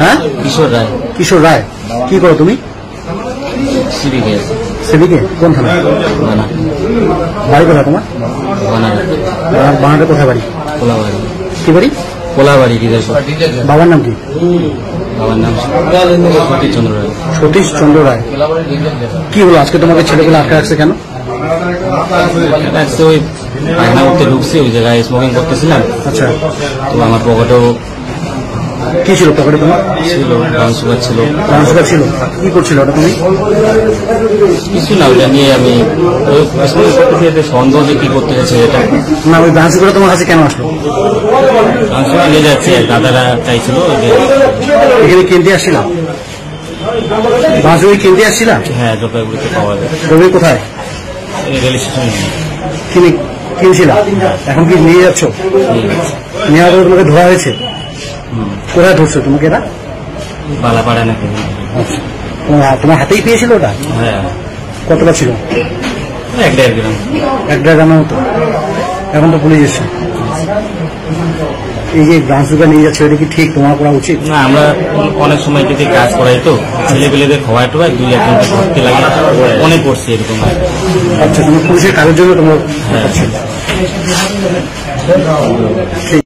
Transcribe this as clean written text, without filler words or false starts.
হ্যাঁ, কিশোর রায়। কিশোর রায়, কি করো তুমি? সিভিকে। সিভিকে? কোন থানা? বানা। বাড়ি কোথায় তোমার? বানারস। বানারসে কোথায় বাড়ি? কোলাবাড়ি। কি বাড়ি? কোলাবাড়ি হৃদয়পুর। বাবার নাম কি? বাবার নাম সতীশ চন্দ্র রায়। সতীশ চন্দ্র রায়। কি হলো আজকে তোমাকে ছেলেগুলো আটকে রাখছে কেন? ওই পায়খানা করতে ঢুকছি, ওই জায়গায় স্মোকিং করতেছিলাম। আচ্ছা, তো আমার পকেটেও কি ছিল পকেটে তোমার? ছিল ব্রাউন সুগার ছিল। ব্রাউন সুগার ছিল। কি করছিল ওটা তুমি? কিছু না, ওইটা নিয়ে আমি স্মোকিং করতেছি, এতে সন্দেহ যে কি করতে চাইছে এটা। না, ওই ব্রাউন সুগার তোমার কাছে কেন আসলো? ব্রাউন সুগার নিয়ে যাচ্ছে, দাদারা চাইছিল যে। এখানে কিনতে আসছিলাম? ব্রাউন সুগার কিনতে আসছিলাম? হ্যাঁ, জলপাইগুড়িতে পাওয়া যায়। রবি কোথায়? রেল স্টেশনে কিনে কিনছিলাম, এখন কি নিয়ে যাচ্ছ? নেওয়ার পরে তোমাকে ধরা হয়েছে? কোথায় ধরছো তোমাকে এরা? বালাপাড়া নাকি। আচ্ছা, তোমার হাতেই পেয়েছিল ওটা? হ্যাঁ, কতটা ছিল? 1.5 গ্রাম। 1.5 গ্রামের মতো। এখন তো পুলিশ এসছে। এই যে ব্রাউন সুগার নিয়ে যাচ্ছে, এটা কি ঠিক তোমার করা উচিত? না, আমরা অনেক সময় যদি কাজ করাই তো ছেলেপেলেদের খাওয়াই টোয়াই 2-1 ঘন্টা করতে লাগে, অনেক করছি এরকম। আচ্ছা, তোমার পুলিশের কাজের জন্য তোমার? হ্যাঁ।